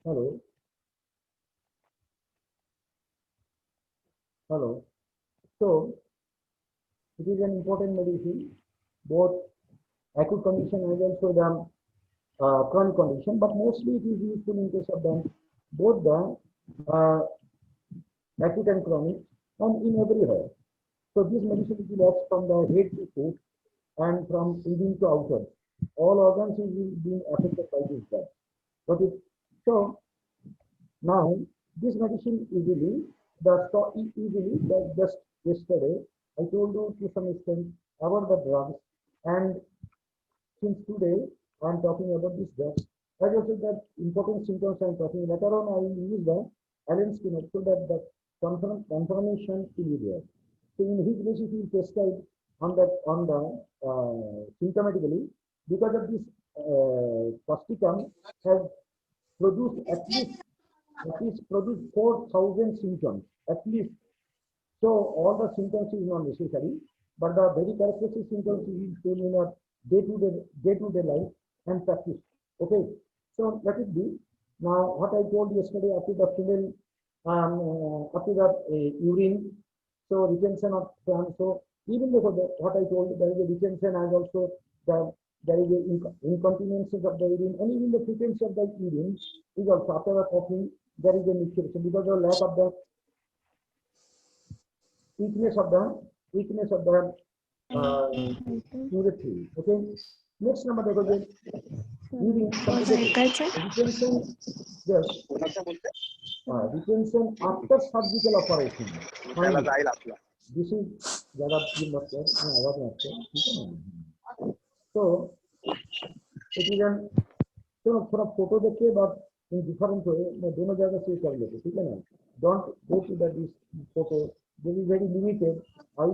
Hello, hello. So it is an important medicine, both acute condition as also the chronic condition, but mostly it is useful in case of the both the acute and chronic and in every health. So this medicine will act from the head to foot and from within to outer. All organs will be affected by this drug. But it, so now this medicine easily easily that just yesterday I told you to some extent about the drugs, and since today I am talking about this drug. As I said that important symptoms I am talking, later on I will use the Allen Skinner so that the confirmation will be there. So in his basis he will prescribe on the symptomatically, because of this Costitum has produced at least produced 4,000 symptoms at least. So all the symptoms is not necessary, but the very characteristic symptoms is shown in a day-to-day life and practice. Okay, so let it be. Now, what I told yesterday up to the female, up to the urine, so retention of sperm. So even before that, what I told you, there is a retention and also the there is a incontinence of the urine, and even the frequency of the urine is also after a coughing. There is a mixture. So because of lack of the weakness of the weakness of the uh, urethra. Okay. Next number देखो जो urine come to the retention. Yes, retention after surgical operation. Fine. This is ज़्यादा ये मत कर, मैं आवाज़ मत कर, ठीक है ना? So it is an तो थोड़ा फोटो देखिए बात इन डिफरेंट हो मैं दोनों जगह से कर लेते ठीक है ना don't go to that this photo this is very limited I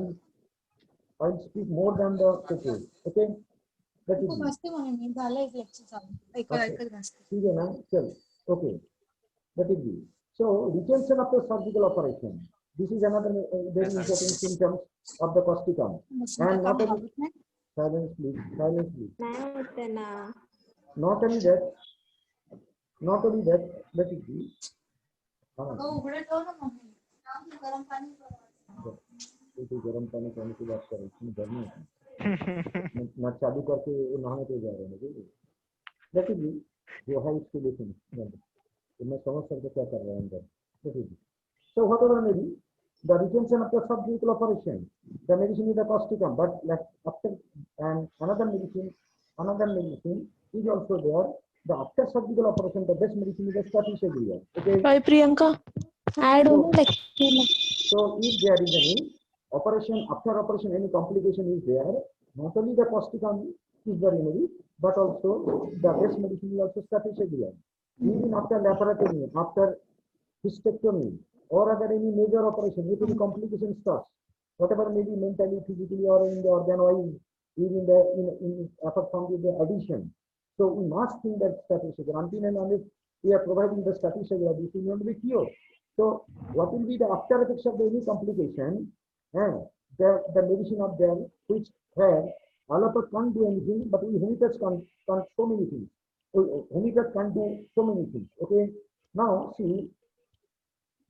I speak more than the photo okay that is घासते म्हणून मी झालं एक लेक्चर चालू ऐकत ऐकत घासते ठीक है ना चल okay that is so retention after surgical operation this is another very important symptoms of the costicum and not only silence please not only that let it be तो गर्म पानी करने की बात कर रही गर्मी मैं चालू करके नहाने पे जा रहे हैं लेट इट बी जो है इसके लिए तो मैं समझ सकता क्या कर रहा हूँ अंदर late it B so whatever may be the retention of the subclinical operation the medicine is the causticum but like after and another medicine is also there the after surgical operation the best medicine is the strategy okay Hi Priyanka, add on like so if there is any operation after operation any complication is there not only the causticum is the remedy but also the best medicine is also strategy even after laparotomy after hysterectomy or other any major operation if any complication starts whatever may be mentally physically or in the organ wise even the in apart from the addition so we must think that strategy until and unless we are providing the strategy this will not be cured so what will be the after effects of any complication and the medicine of them which have allopathy can't do anything but we homeopathics can so many things homeopathy can do so many things okay now see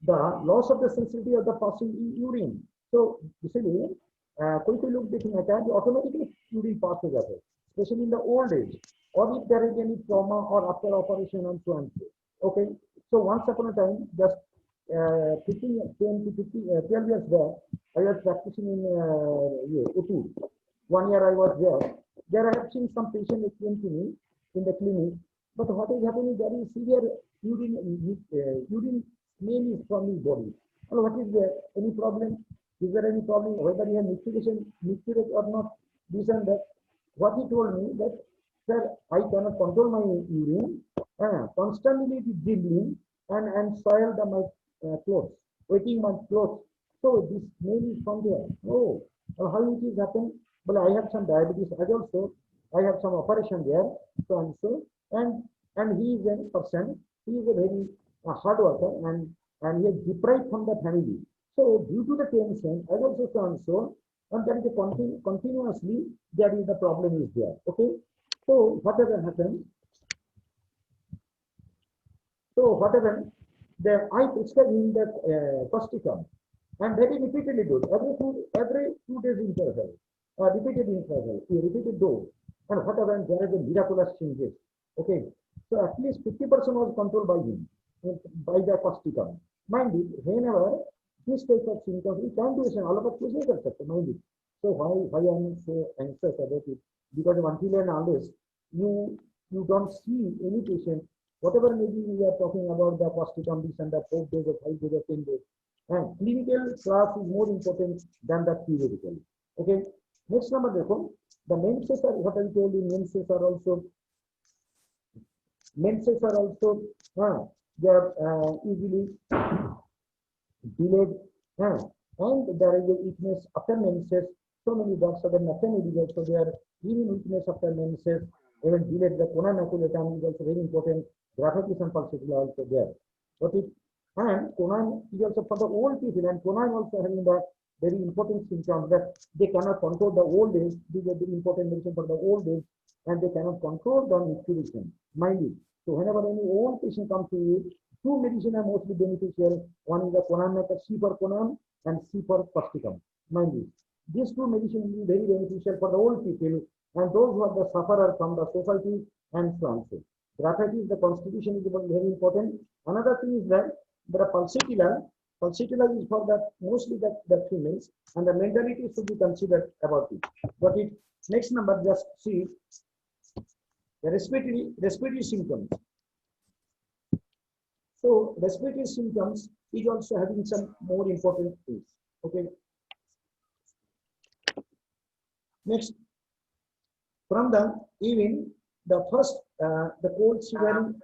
the loss of the sensitivity of the passing urine. So इसलिए कोई लोग देखेंगे क्या कि automatically urine pass हो जाता है, especially in the old age, or if there is any trauma or after operation and so on. Okay, so once upon a time, just 15, 10 to 50, 12 years back, I was practicing in Utur. 1 year I was there. There I have seen some patient that came to me in the clinic, but what is happening? There is severe urine mainly from his body. And what is there? Any problem? Is there any problem? Whether he has mixed or not? This and that. What he told me that, sir, I cannot control my urine. Constantly it is dribbling and soil my clothes, wetting my clothes. So this mainly from there. Oh, how it is happen? Well, I have some diabetes as also. I have some operation there, so and so. And he is a person. He is a very hard worker and he is deprived from the family. So due to the tension, as also so and so, and there is a continuously there is the problem is there. Okay. So whatever happens, So whatever, I prescribe him that Costicum, and that he repeatedly do it. Every 2 days interval, repeated interval, he repeated dose, and whatever there is a miraculous changes. Okay, so at least 50% was controlled by him, by the Costicum. Mind it, whenever this type of symptoms, we can do it, all of us mind it. So why I am so anxious about it? Because until and unless you don't see any patient, whatever maybe we are talking about the Costicum, this and the 4 days or 5 days or 10 days, and clinical class is more important than the theoretical. Okay. Next number, the menses are what I told you. Menses are also they are easily delayed, and there is a weakness after menses. So many doctors are nothing idiot, so they are giving weakness after menses. Even delayed the cona maculatum is also very important. Graphitis and pulsatile are also there. But it and Conan is also for the old people, and Conan also having the very important symptom that they cannot control the old age. These are the important medicine for the old age, and they cannot control the nutrition. Mind you. So whenever any old patient comes to you, two medicine are mostly beneficial. One is the Conan maker, C for Conan and C for Costicum. Mind you. These two medicines will be very beneficial for the old people and those who are the sufferer from the society and so on. Graphitis, the constitution is very important. Another thing is that there are pulsatilla. Pulsatilla is for the mostly the females, and the mentality should be considered about it. But it next number, just see the respiratory symptoms. So respiratory symptoms is also having some more important things. Okay. Next, from the even the first the cold shivering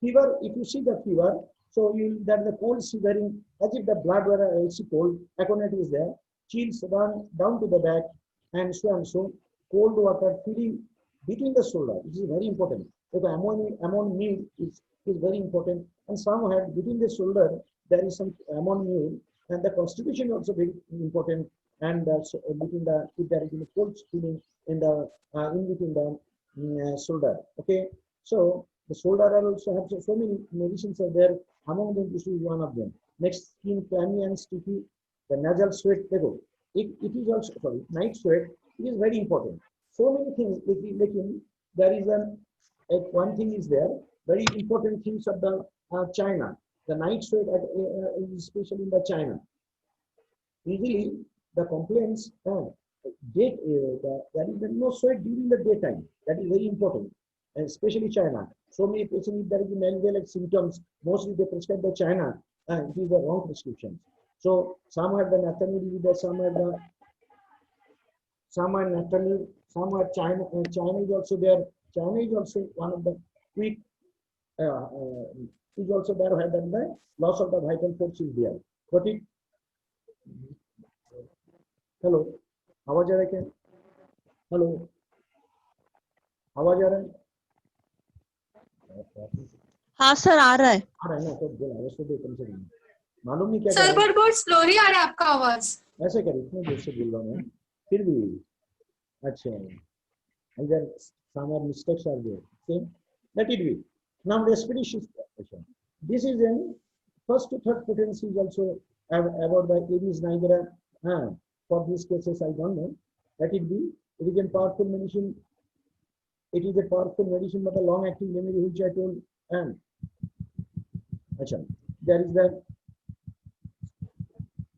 fever. If you see the fever, so you that the cold shivering as if the blood were also cold. Aconite is there. Chills run down to the back, and so and so. Cold water feeling between the shoulder. This is very important. So the ammonia is very important. And somehow between the shoulder there is some ammonia, and the constitution also very important. And so between the if there is a cold feeling in the in between the shoulder. Okay, so the shoulder also have so many medicines are there. Among them, this is one of them. Next, skin clammy and sticky. The nasal sweat. It is also night sweat. It is very important. So many things. Like there is one thing is there. Very important things of the China. The night sweat, especially in the China. Usually, the complaints there is no sweat during the daytime. That is very important, and especially China. So many patients, if there is malware symptoms, mostly they prescribe the China, and it is the wrong prescription. So some have the naphthenic, some have naphthenic, some have China. China is also there. China is also one of the quick. Is also there. Where the loss of the vital force is there. But it. Hello आवाज आ रहा है क्या? Hello आवाज आ रहा है? हाँ sir आ रहा है ना तो बोल आवाज तो दे कम से कम मालूम नहीं क्या सर पर बहुत स्लोली आ रहा है आपका आवाज ऐसे कर इतने देर से बोल रहा हूँ मैं फिर भी अच्छा अगर some mistakes are there. Okay, let it be. Now respiration. This is in first to third potency is also about the Aedes nigra. For these cases, I don't know. Let it be. It is a powerful medicine. It is a powerful medicine, but a long-acting remedy which I told. And there is that.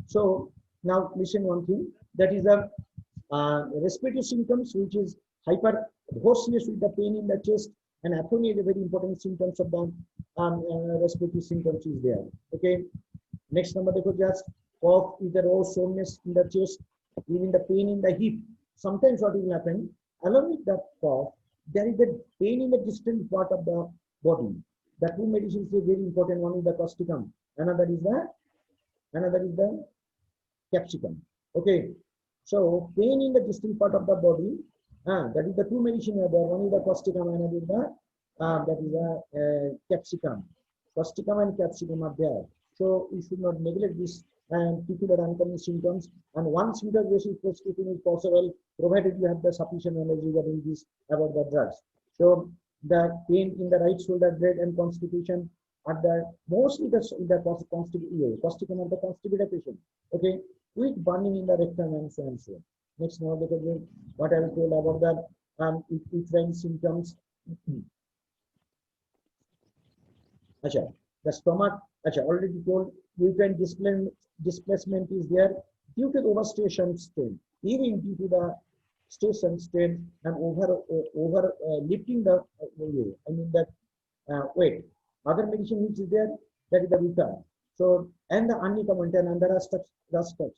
So now listen one thing. That is the respiratory symptoms, which is hyper hoarseness with the pain in the chest, and apnea is a very important symptoms of the respiratory symptoms is there. Okay. Next number, just cough, either or soreness in the chest, even the pain in the hip. Sometimes what will happen, along with that cough, there is a pain in the distant part of the body. The two medicines are very important. One is the Costicum, another is the capsicum. Okay, so pain in the distant part of the body. That is the two medicine are there. One is the Costicum, another is the capsicum. Costicum and capsicum are there. So you should not neglect this particular uncommon symptoms. And one symptom basis prescription is possible, provided you have the sufficient knowledge regarding this about the drugs. So the pain in the right shoulder, dread and constipation, at the mostly the costicum of the constipated patient. Okay, with burning in the rectum and so and so. Next, now look at what I was told about the uterine symptoms. Acha, the stomach, acha, already told uterine displacement is there due to the overstation strain, even due to the station strain and over lifting the I mean that weight. Other medicine which is there, that is the Vita. So and the Annicomentan and the Rustux.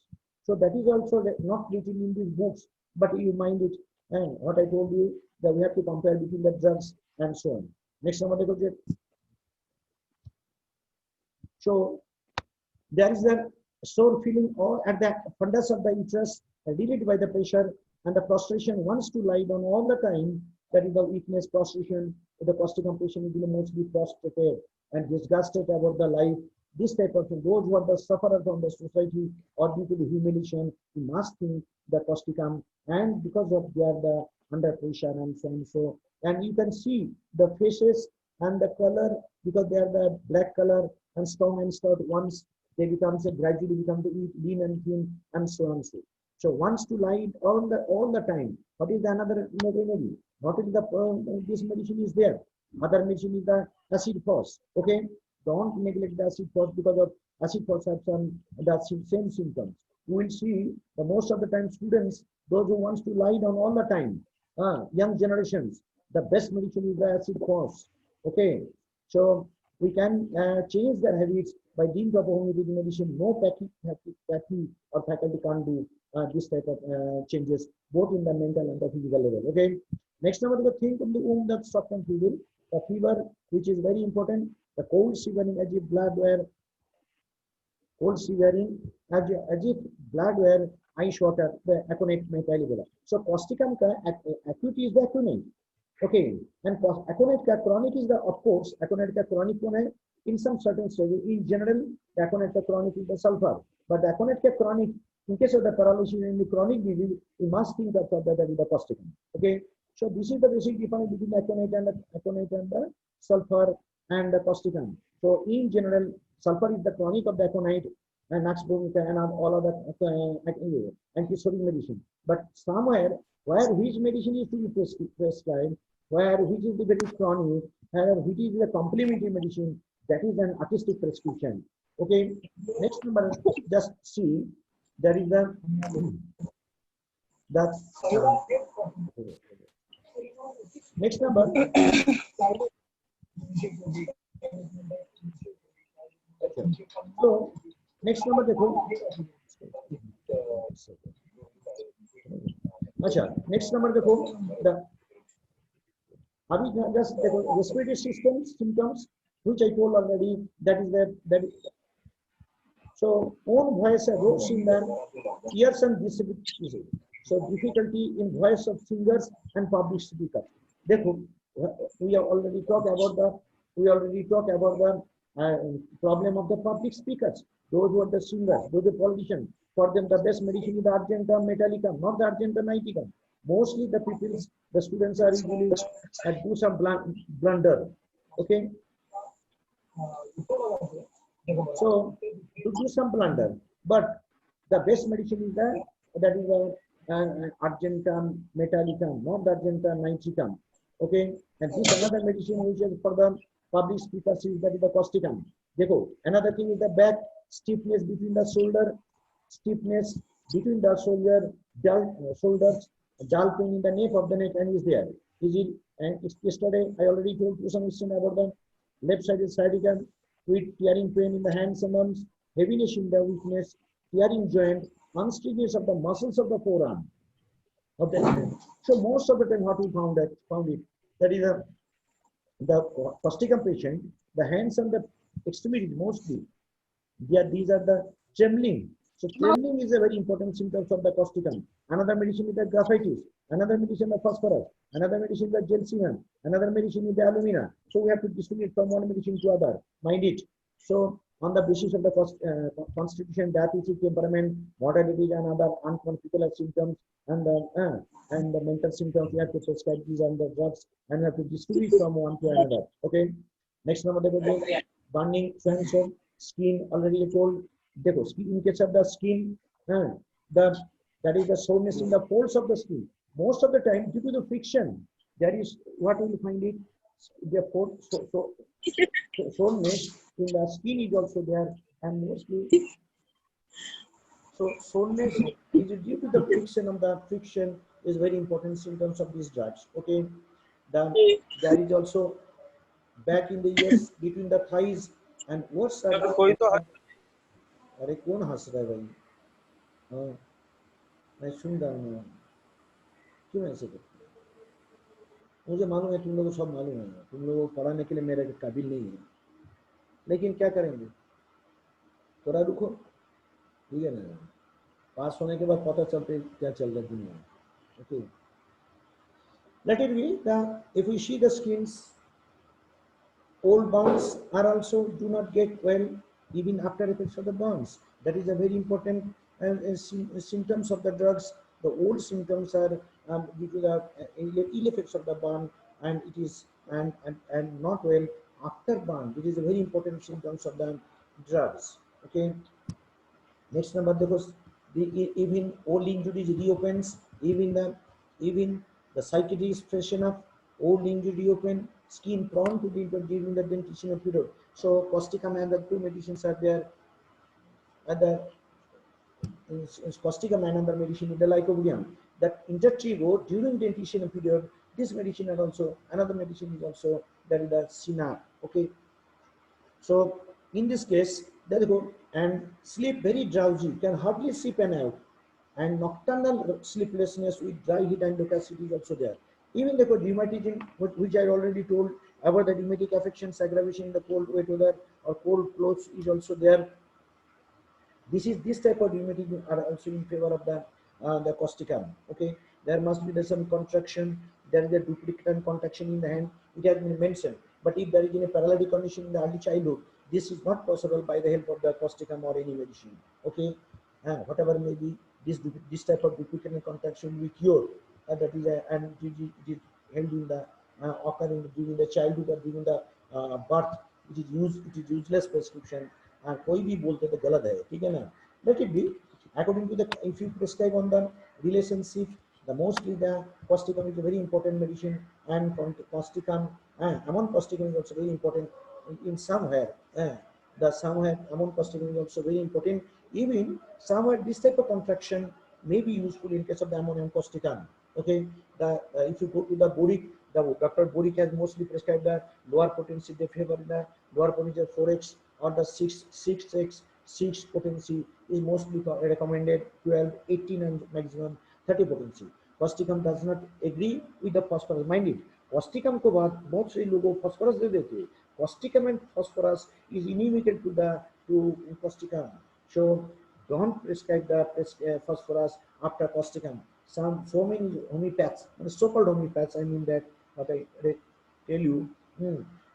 So that is also not written in these books, but you mind it. And what I told you that we have to compare between the drugs and so on. Next number, so there is a sore feeling or at the fundus of the uterus relieved by the pressure, and the prostration wants to lie down all the time. That is the weakness, prostration. The costicum patient is mostly prostrated and disgusted about the life. This type of thing, those who are the sufferers from the society or due to the humiliation, you must think the costicum, and because of they are the under pressure and so and so. And you can see the faces and the color because they are the black color and strong and stout. Once they become gradually become to eat lean and thin and so on so. So wants to lie all the time. What is the another remedy? Not only the this medicine is there. Other medicine is the acid force. Okay, don't neglect the acid force because of acid force have some the same symptoms. You will see the most of the time students, those who wants to lie down all the time, young generations, the best medicine is the acid force. Okay, so we can change their habits by dint of homeopathic medicine. No pathy or faculty can't do this type of changes, both in the mental and the physical level. Okay. Next number, the thing of the womb that stop and fever, the fever, which is very important, the cold shivering as if blood were cold shivering as if blood were ice water, the aconite metallic. So causticum acute is the aconite. Okay, and aconite chronic is the, of course, aconite chronic one in some certain stages. In general, the aconite chronic is the sulfur, but the aconite chronic, in case of the paralysis in the chronic disease, we must think of that with the causticum. Okay, so this is the basic difference between the aconite and the sulfur and the causticum. So in general, sulfur is the chronic of the aconite and Nux vomica and all of that anti-sodium medicine. But somewhere where which medicine is to be prescribed, where which is the very chronic, and which is the complementary medicine, that is an artistic prescription. Okay, next number, just see, there is the next number. So next number, next number, the just respiratory system symptoms, which I told already, that is that. So own voice arose in the ears and disability. So difficulty in voice of singers and public speakers. Therefore, we have already talked about the problem of the public speakers. Those who are the singers, those are the politicians. For them, the best medicine is the Argentum metallicum, not the Argentum niticum. Mostly the people, the students are usually do some blunder. Okay. So to do some blunder, but the best medicine is that is the Argentum metallicum, not the Argentum niticum. Okay, and this another medicine which is for the public speakers is that is the causticum. Another thing is the back stiffness between the shoulder, shoulders, dull pain in the nape of the neck, and is there. Is it? And yesterday I already told you some extent about the left sided sciatica with tearing pain in the hands and arms, heaviness in the weakness, tearing joint, unsteadiness of the muscles of the forearm of the hand. So most of the time, what we found it that is the causticum patient, the hands and the extremities mostly. These are the trembling. So trembling is a very important symptom of the causticum. Another medicine is the graphitis. Another medicine is the phosphorus. Another medicine is the gelsium. Another medicine is the alumina. So we have to distinguish from one medicine to other. Mind it. So on the basis of the constitution, diabetic temperament, mortality, and other unconflictual symptoms, and the mental symptoms, we have to prescribe these and the drugs, and we have to distinguish from one to another. Okay. Next number. burning, so and so. Skin already I told. Dekho, skin, in case of the skin, the that is the soreness in the folds of the skin. Most of the time, due to the friction, there is what we will find it. The soreness in the skin is also there, and mostly so soreness is due to the friction of the friction is very important symptoms of these drugs. Okay, then there is also back in the ears between the thighs and worse are अरे कौन हंस रहा है भाई हाँ मैं सुन रहा हूँ क्यों ऐसे करते हो? मुझे मालूम है तुम लोगों को सब मालूम है तुम लोगों को पढ़ाने के लिए मेरे काबिल नहीं है लेकिन क्या करेंगे थोड़ा रुको ठीक है ना पास होने के बाद पता चलते क्या चल रहा है दुनिया में okay let it be the if we see the skins old bonds are also do not get well even after effects of the bonds that is a very important symptoms of the drugs the old symptoms are due to the ill effects of the bond and it is and not well after bond it is a very important symptoms of the drugs okay next number because even old injuries reopens even the psychiatry is freshen up old injury reopen skin prone to be during the dentition period so causticum and the two medicines are there and the causticum and another medicine is the lycopodium that intertrigo during dentition period this medicine and also another medicine is also that is the sinar okay so in this case, there you go, and sleep very drowsy, can hardly sleep an hour, and nocturnal sleeplessness with dry heat and opacity is also there. Even the rheumatism, which I already told about the rheumatic affections, aggravation in the cold wet weather or cold clothes is also there. This type of rheumatism are also in favor of the causticum. Okay, there must be some contraction. There is a duplicate contraction in the hand. It has been mentioned. But if there is a paralytic condition in the early childhood, this is not possible by the help of the causticum or any medicine. Okay, whatever may be, this type of duplicate contraction will be cured. That is and it is held in the occurring during the childhood or during the birth. It is useless prescription. कोई भी बोलते तो गलत है ठीक है ना let it be according to the if you prescribe on the relationship the mostly the causticum is a very important medicine and causticum amount causticum is also very important in somewhere the somewhere amount causticum is also very important even somewhere this type of contraction may be useful in case of the ammonium causticum okay the if you go to the boric the Dr. Boric has mostly prescribed the lower potency they favor the lower potency 4x or the 6x 6 potency is mostly recommended 12 18 and maximum 30 potency causticum does not agree with the phosphorus mind it causticum को बाद बहुत से लोगों phosphorus दे देते हैं causticum and phosphorus is inimical to causticum so don't prescribe the phosphorus after causticum so many homeopaths so-called homeopaths I mean that what I tell you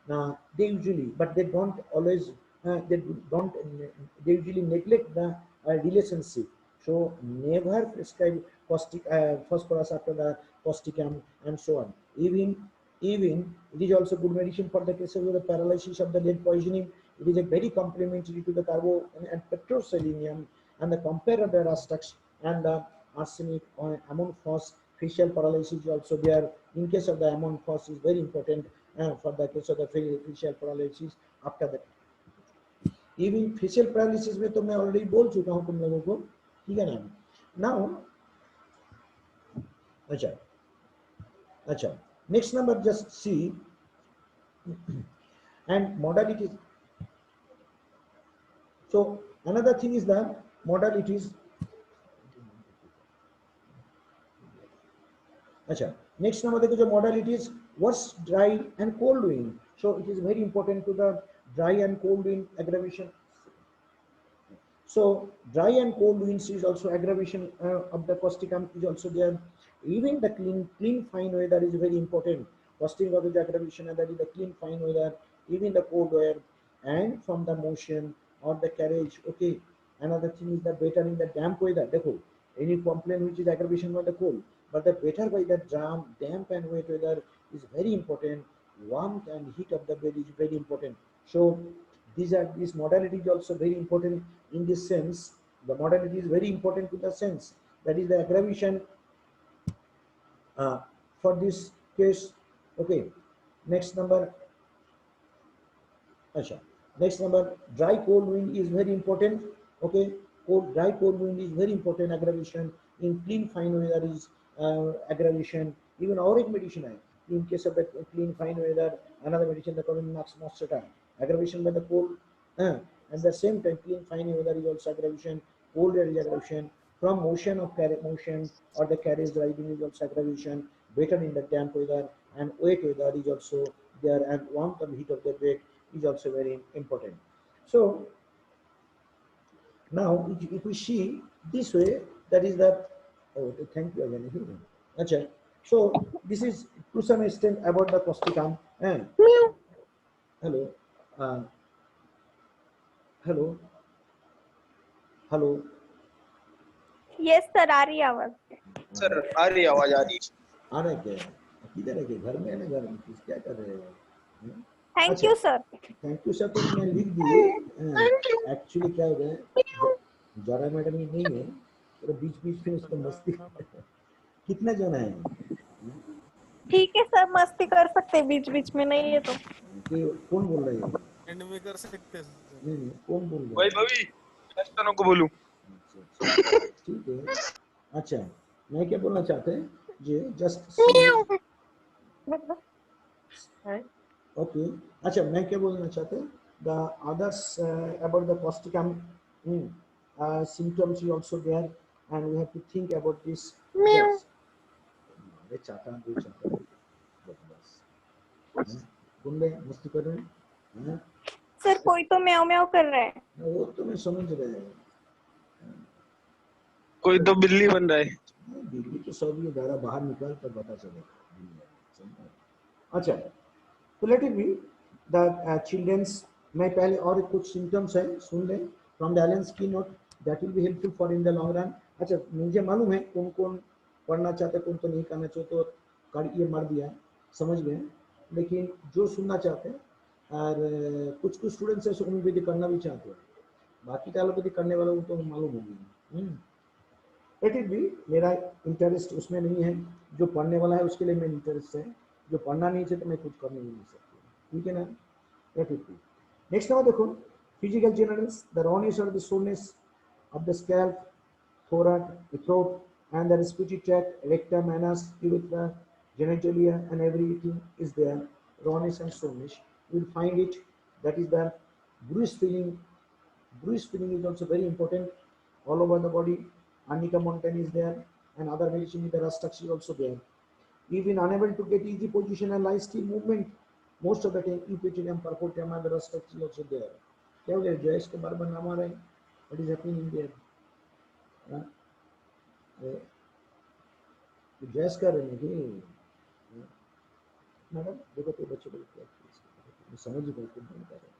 now they usually but they don't always they don't they usually neglect the relationship so never prescribe caustic phosphorus after the causticum and so on even it is also good medicine for the cases of the paralysis of the lead poisoning it is a very complementary to the carbo and petroselenium and the compare of the rastux and the arsenic among phos facial paralysis is also there in case of the among phos is very important for the case of the facial paralysis after that even facial paralysis में तो मैं already बोल चुका हूं तुम लोगों को ठीक है ना नाउ अच्छा next number just see and modalities so another thing is the modalities अच्छा नेक्स्ट नंबर देखो जो modalities what's dry and cold wind so it is very important to the dry and cold wind aggravation so dry and cold winds is also aggravation of the causticum is also there even the clean fine weather is very important caustic of the aggravation and that is the clean fine weather even the cold weather and from the motion or the carriage okay another thing is the better in the damp weather देखो any complaint which is aggravation by the cold but the better by the damp and wet weather is very important warmth and heat of the bed is very important so This modality is also very important in this sense. The modality is very important in the sense that is the aggravation uh, for this case. Okay, next number. Acha. Next number, dry cold wind is very important. Okay, dry cold wind is very important aggravation. In clean fine weather is aggravation. Even auric medicine, in case of the clean fine weather, another medicine the coming max mosquito aggravation by the cold. At the same time, clean fine weather is also aggravation. Cold air is aggravation. From motion of motion or the carriage driving is also aggravation. Better in the damp weather and wet weather is also there, and warmth and heat of the bed is also very important. So now if we see this way, that is that, oh, thank you again. Achha. So this is to some extent about the causticum. And hello, uh, hello, hello. Yes sir आ रही है आवाज sir आ रही है, आवाज आ रही है। आ रहा है क्या? किधर है? घर में है ना? घर में क्या कर रहे हो? थैंक अच्छा, you sir thank you sir तो मैं लिख दिए। एक्चुअली क्या हो गया, जरा मैडम ही नहीं है, तो बीच बीच में उसको मस्ती कितना जाना है? ठीक है सर मस्ती कर सकते हैं बीच बीच में नहीं है तो कि कौन बोल रहे हैं? एंड में कर सकते हैं सर। नहीं, कौन बोल रहा भाई है? भाभी कस्टमरों को बोलूं। अच्छा, ठीक है। अच्छा, मैं क्या बोलना चाहते हैं जी, जस्ट ओके। अच्छा, मैं क्या बोलना चाहते हैं, the others about the causticum symptoms is also there, and we have to think about this. Yes. अरे चाहता दो चाहता बस गुंडे मस्ती कर रहे हैं। सर कोई तो म्याऊ म्याऊ कर रहा है वो तो मैं समझ रहा है, कोई तो बिल्ली बन रहा है। बिल्ली तो सब ये दादा बाहर निकल तब पता चलेगा। अच्छा, तो let it be the children's. मैं पहले और कुछ सिम्टम्स है सुन लें फ्रॉम द एलेन्स की note, that will be helpful for in the long run. अच्छा, मुझे मालूम है कौन कौन पढ़ना चाहते, कौन तो नहीं करना चाहते, तो कर ये मार दिया, समझ गए। लेकिन जो सुनना चाहते हैं, और कुछ कुछ स्टूडेंट्स है होम्योपैथी करना भी चाहते हैं, बाकी का एलोपैथी करने वालों को तो मालूम होगी। लेट इट बी, मेरा इंटरेस्ट उसमें नहीं है, जो पढ़ने वाला है उसके लिए मेरा इंटरेस्ट है, जो पढ़ना नहीं चाहिए तो मैं कुछ करने नहीं सकती, ठीक है ना। Let it be. Next number देखो, physical generals, the rawness or the soreness of the scalp, throat and the respiratory tract, rectum, anus, urethra, genitalia and everything is there, rawness and soreness. You will find it, that is the bruise feeling. Bruise feeling is also very important all over the body. Arnica mountain is there, and other medicine, the Rustux is also there. Even unable to get easy position and lie still movement, most of the time Eupythium, Perfortium and the Rustux is also there. क्या हो गया? जयस के बार बार नाम आ रहे हैं। What is happening in there? जयस कर रहे हैं कि मैडम देखो तो बच्चे को क्या समझ ही बिल्कुल नहीं कर रहे।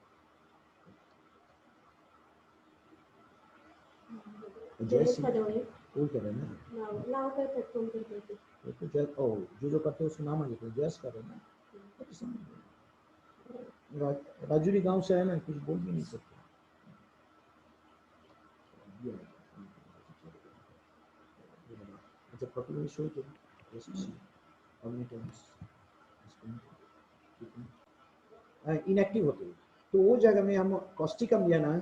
जयस वो कर रहे हैं ना, तो जय जो करते हैं उसका नाम आ जाता है, जयस कर रहे हैं ना। राजूरी गांव से है ना, कुछ बोल भी नहीं सकते। अच्छा, पकड़ शो तो इनएक्टिव होते हैं, तो वो जगह में हम कॉस्टिकम लिया ना,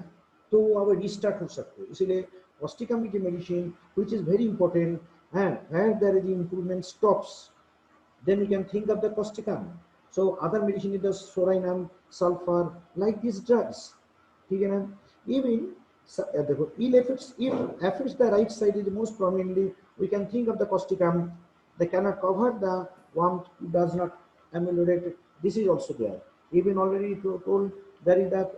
तो वो अब रिस्टार्ट हो सकते हैं। इसीलिए कॉस्टिकम की medicine which is very important, and where there is improvement stops, then you can think of the causticum. So other medicine is the sorinum, sulfur, like these drugs, ठीक है ना। Even देखो, ill affects the right side is the most prominently, we can think of the causticum. They cannot cover the warmth, does not ameliorate, this is also there. Even already told there is that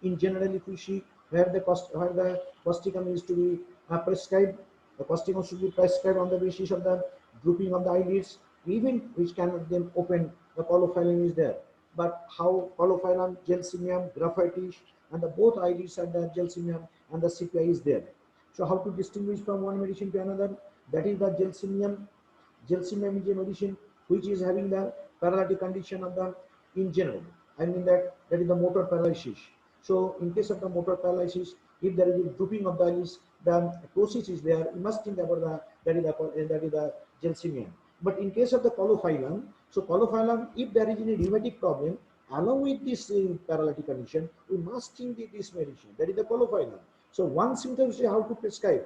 in general, if we see where the causticum is to be prescribed, the causticum should be prescribed on the basis of the drooping of the eyelids, even which cannot then open, the polyphylum is there. But how polyphylum, gelsemium, graphitis, and the both eyelids are the gelsemium and the sepia is there. So how to distinguish from one medicine to another? That is the gelsemium. Gelsemium is a medicine which is having the paralytic condition of the in general. I mean that is the motor paralysis. So in case of the motor paralysis, if there is a drooping of the eyelids, the ptosis is there. You must think about the gelsemium. But in case of the colophylum, so colophylum, if there is any rheumatic problem, along with this paralytic condition, we must think this medicine. That is the colophylum. So one symptom is how to prescribe.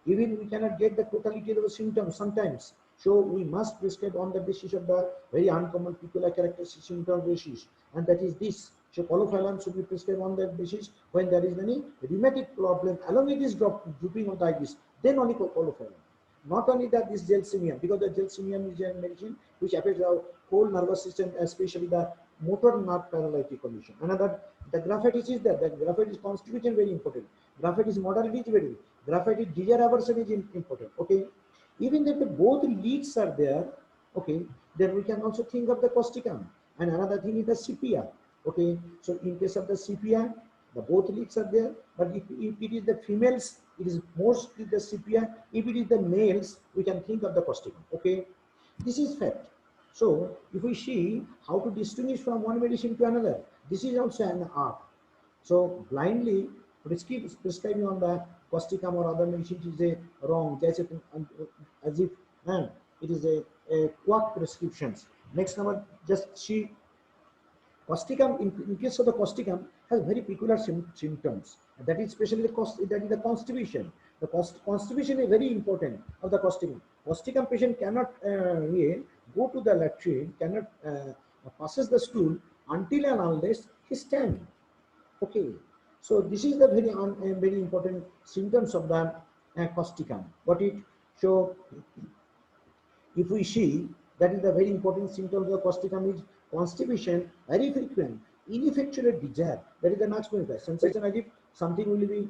Even we cannot get the totality of the symptoms sometimes. So we must prescribe on the basis of the very uncommon peculiar characteristic symptom basis, and that is this. So colophylum should be prescribed on that basis when there is any rheumatic problem along with this drooping of the iris. Then only colophylum. Not only that, this gelsemium, because the gelsemium is a medicine which affects our whole nervous system, especially the motor nerve paralytic condition. Another, the graphite is there. The graphite is constitution very important. Graphite is modality is very. Graphite is desire aversion is important. Okay, even if the both leads are there, okay, then we can also think of the causticum. And another thing is the sepia. Okay, so in case of the sepia, the both leads are there, but if it is the females, it is mostly the sepia. If it is the males, we can think of the causticum. Okay, this is fact. So if we see how to distinguish from one medicine to another, this is also an art. So blindly prescribing on the causticum or other medicines is a wrong, as if it is a quack prescriptions. Next number, just see causticum. In case of the causticum, has very peculiar symptoms. That is especially that is the constipation. The constipation is very important of the causticum. Causticum patient cannot go to the latrine, cannot passes the stool until and unless he stands. Okay, so this is the very important symptoms of the causticum. What it show, if we see, that is the very important symptom of the causticum is constipation, very frequent, ineffectual desire. That is the max point. Sensation as if something will be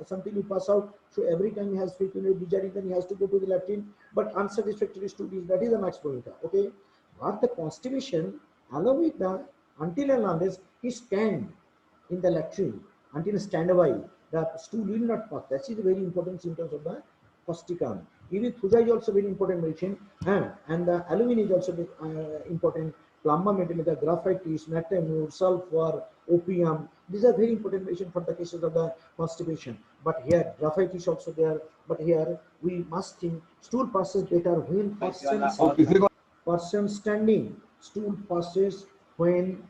something will pass out. So every time he has frequent desire, then he has to go to the latrine. But unsatisfactory stool is, that is the max point. Okay, but the constipation along with the until and unless he stand in the latrine, until stand away, the stool will not pass. That is the very important symptoms of the causticum. Even thuja is also very important medicine, and the aluminum is also important. Plumber metal, the graphite, natrium, sulfur, opium. These are very important medicine for the cases of the constipation. But here graphite is also there. But here we must think stool passes better when person standing. Stool passes when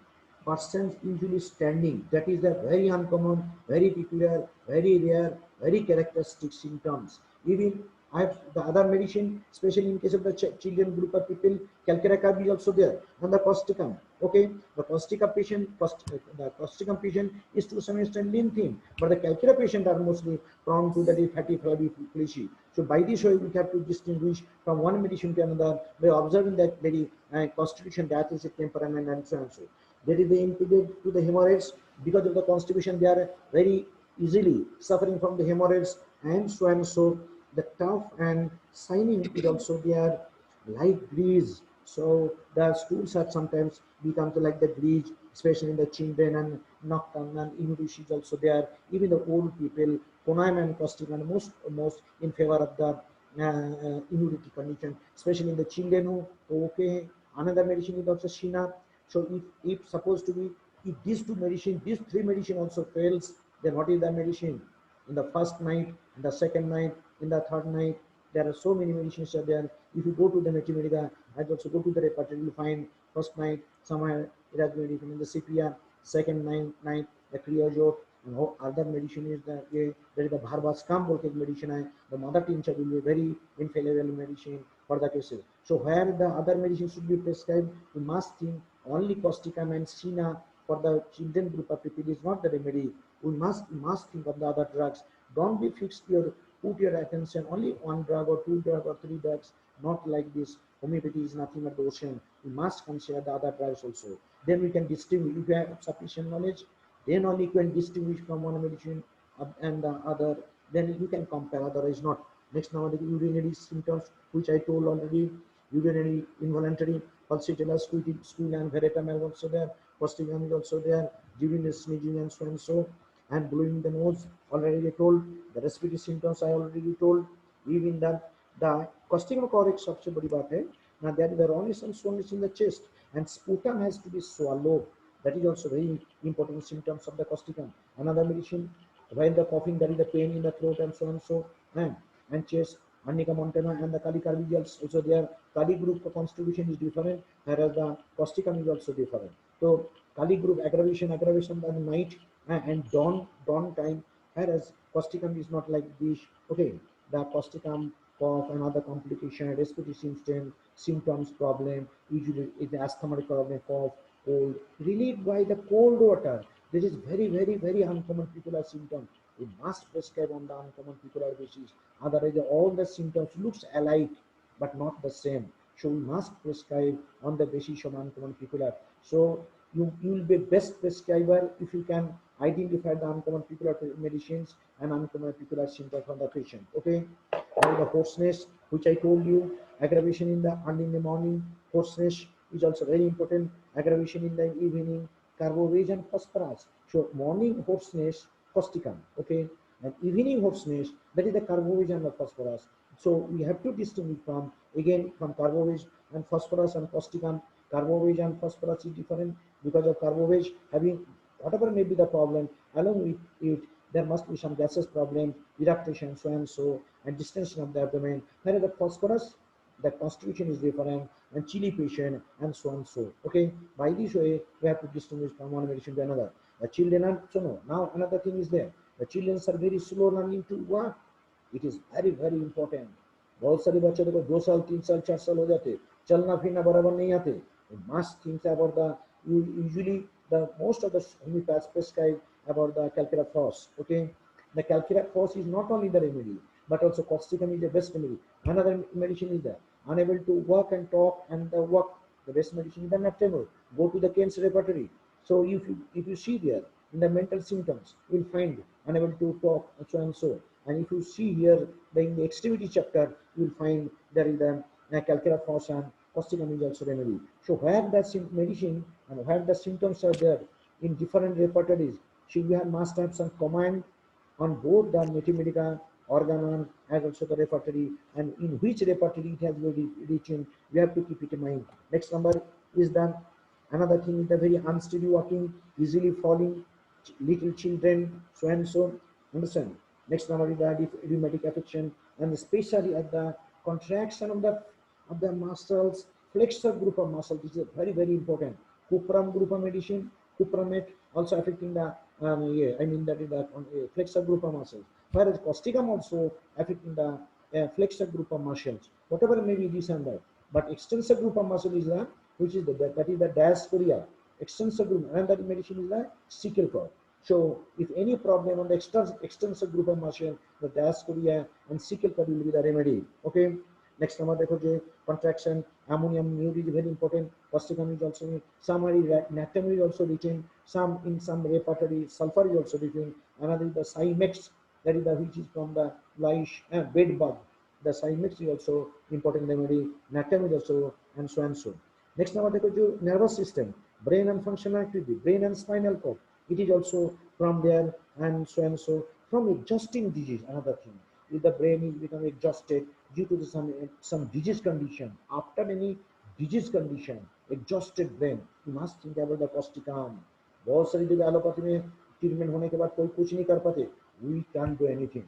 persons usually standing. That is the very uncommon, very peculiar, very rare, very characteristic symptoms. Even I have the other medicine, especially in case of the children group of people, calcarea is also there, and the causticum. Okay, the causticum patient is to some extent lean thin, but the calcarea patient are mostly prone to the fatty, flabby, fleshy. So by this way, we have to distinguish from one medicine to another by observing that very constitution, diathesis, temperament, and so on. So that is the impeded to the hemorrhoids. Because of the constipation, they are very easily suffering from the hemorrhoids, and so and so. The tough and shining is also there, light grease. So the stools are sometimes becomes like the grease, especially in the children and nocturnal and immunity is also there. Even the old people, conime and causticum most in favor of the immunity condition, especially in the children. Okay, another medicine is also Shina. So if supposed to be, if these two medicine, these three medicine also fails, then what is the medicine? In the first night, in the second night, in the third night, there are so many medicines are there. If you go to the Mathemedica, I also go to the repertoire, you will find first night somewhere it has medicine in the sepia, second night the Creozote, and other medicine is there is the Bharbascam volcanic medicine. The mother tincture will be very infallible medicine for the cases. So where the other medicine should be prescribed, we must think only causticum and Sina for the children group of people is not the remedy. We must think of the other drugs. Don't be fixed put your attention only one drug or two drug or three drugs, not like this. Homeopathy is nothing but the ocean. We must consider the other drugs also. Then we can distinguish. If you have sufficient knowledge, then only you can distinguish from one medicine and the other. Then you can compare, otherwise not. Next now the urinary symptoms, which I told already. Urinary involuntary pulsatilla, stool and veretum are also there. Causticum is also there. During sneezing and so and so. And blowing the nose, already I told. The respiratory symptoms I already told. Even the causticum correct सबसे बड़ी बात है. Now there is only some soreness in the chest, and sputum has to be swallowed. That is also very important symptoms of the causticum. Another medicine, while the coughing, there is the pain in the throat and so on. So and chest, Arnica montana and the Kali carbidials also there. Kali group constitution is different, whereas the causticum is also different. So Kali group aggravation at the night and dawn time, whereas causticum is not like this. Okay, the causticum cough and other complication, respiratory symptoms problem, usually is the asthmatic problem, cough, cold, relieved by the cold water. This is very uncommon popular symptom. We must prescribe on the uncommon popular basis. Otherwise, all the symptoms looks alike but not the same. So we must prescribe on the basis of uncommon popular. So you will be best prescriber if you can identify the uncommon popular medicines and uncommon popular symptoms from the patient. Okay. Now the hoarseness, which I told you, aggravation in the early in the morning, hoarseness is also very important. Aggravation in the evening, carbohydrate and phosphorus. So morning hoarseness, causticum, okay, and evening hoarseness, that is the carbohydrate and the phosphorus. So we have to distinguish from again from carbohydrate and phosphorus and causticum. Carbohydrate and phosphorus is different because of carbohydrate having whatever may be the problem, along with it there must be some gases problem, eructation, so and so, and distension of the abdomen. Whereas the phosphorus, the constitution is different, and chili patient, and so on so. Okay, by this way, we have to distinguish from one medicine to another. The children are so no. Now another thing is there. The children are very slow learning to walk. It is very important. बहुत सारे बच्चे देखो 2 साल 3 साल 4 साल हो जाते, चलना फिरना बराबर नहीं आते. Must think about the usually the most of the homeopaths prescribe about the calciraphos. Okay, the calciraphos is not only the remedy, but also causticum is the best remedy. Another medicine is there. Unable to walk and talk and walk, the best medicine is the Napteno. Go to the Kent's repertory. So if you see there in the mental symptoms, you will find unable to talk and so and so. And if you see here in the extremity chapter, you will find there is the calciraphos and causticum is also remedy. So where the medicine and where the symptoms are there in different repertories, should we must have some command on both the Mathematica, Organon, as also the repertory, and in which repertory it has been written, we have to keep it in mind. Next number is the another thing is the very unsteady walking, easily falling, little children, so and so. Understand? Next number is the rheumatic affection, and especially at the contraction of the muscles, flexor group of muscles. This is very important. Cuprum group of medicine, cupramate also affecting the that is the flexor group of muscles. Whereas causticum also affecting the flexor group of muscles. Whatever may be this and that, but extensor group of muscle is the which is that is the diasporia. Extensor group, and that medicine is the sickle cord. So if any problem on the extensor group of muscle, the diasporia and sickle cord will be the remedy. Okay. Next number देखो contraction, ammonium nitrate is very important. Causticum is also summary, natrium is also written. Some in some repertory, sulfur is also written. Another is the Cymex, that is the which is from the lice bed bug. The Cymex is also important remedy. Natrium is also and so and so. Next number देखो nervous system, brain and functional activity, brain and spinal cord. It is also from there and so. From exhausting disease, another thing. If the brain is becoming exhausted due to some disease condition, after any disease condition, exhausted brain, you must think about the causticum. बहुत सारी जगह allopathy में treatment होने के बाद कोई कुछ नहीं कर पाते. We can't do anything.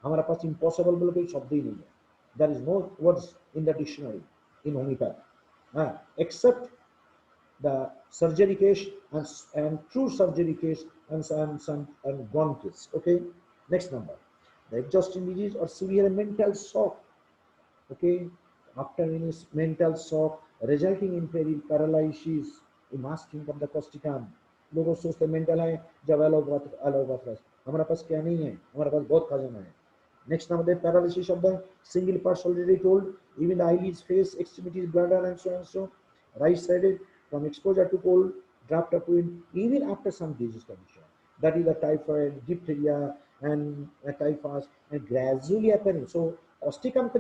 हमारे पास impossible बोले कोई शब्द ही नहीं है. There is no words in the dictionary in homeopathy, except the surgery case and true surgery case and some gone case. Okay. Next number. The exhausting disease or severe mental shock. Okay, after any mental shock resulting in paralysis, you must think of the causticum. लोगों सोचते mental है जब allopathras. हमारे पास क्या नहीं है, हमारे पास बहुत खजाना है. Next number, the paralysis of the single parts already told. Even the eyelids, face, extremities, bladder, and so. Right-sided from exposure to cold, draft upwind, even after some disease condition. That is the typhoid, diphtheria, and typhus, and gradually appearing. So, causticum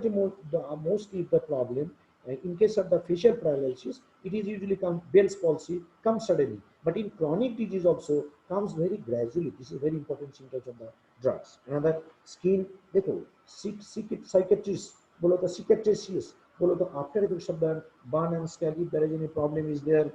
mostly the problem. In case of the facial paralysis, it is usually Bell's palsy comes suddenly. But in chronic disease also comes very gradually. This is very important symptoms of the drugs. Another skin, देखो, psychiatrist, बोलो तो psychiatrist, बोलो तो after the शब्द burn and scab, if there is any problem is there,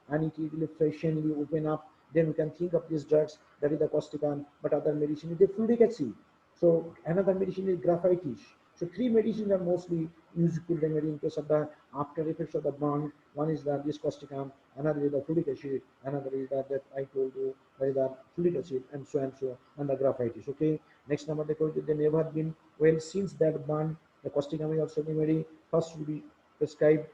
And it will freshly open up. Then we can think of these drugs, that is the causticum, but other medicine is the fluoric acid. So another medicine is graphitis. So three medicines are mostly useful remedy in case of the after effects of the burn. One is the this causticum, another is the fluoric acid, another is that I told you, that is the fluoric acid, and so, and the graphitis. Okay. Next number, they never been well since that burn. The causticum is also remedy. First will be prescribed.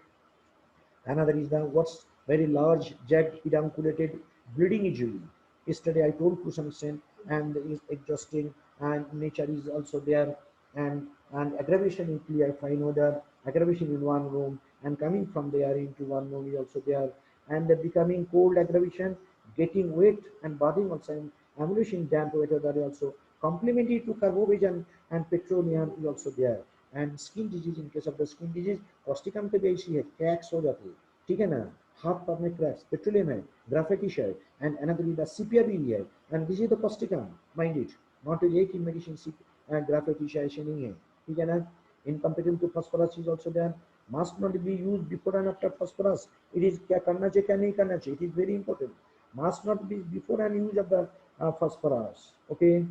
Another is the what's very large, jagged, pedunculated, bleeding easily. Yesterday I told to some extent, and is exhausting, and nature is also there, and aggravation in clear fine odor, aggravation in one room, and coming from there into one room is also there, and the becoming cold aggravation, getting wet and bathing also, and emulsion damp weather are also complementary to carbovision and petroleum is also there. And skin disease, in case of the skin disease, causticum पे भी ऐसी है, cracks हो जाते हैं, ठीक है ना, हाथ पर में cracks, petroleum है, graphitis है, and another is the sepia भी है, and this is the causticum, mind it, not एक ही medicine graphitis ऐसे नहीं है, ठीक है ना. Incompatible to phosphorus is also there. Must not be used before and after phosphorus. It is क्या करना चाहिए क्या नहीं करना चाहिए. It is very important. Must not be before and use of the phosphorus. Okay,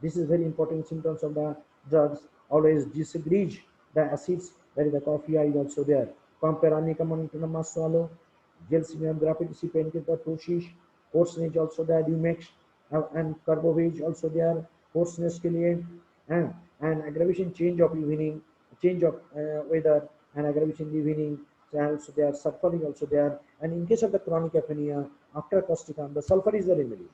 this is very important symptoms of the drugs. Always disengage the acids. That is the coffee is also there. Compare anicum must swallow. Gelsemium graphitis pain के पर कोशिश. Hoarseness also there. Dumex and carbovage also there. Hoarseness के लिए and aggravation, change of evening, change of weather, and aggravation in the evening. Also there, suffering also there. And in case of the chronic apnea, after causticum, the sulfur is the remedy.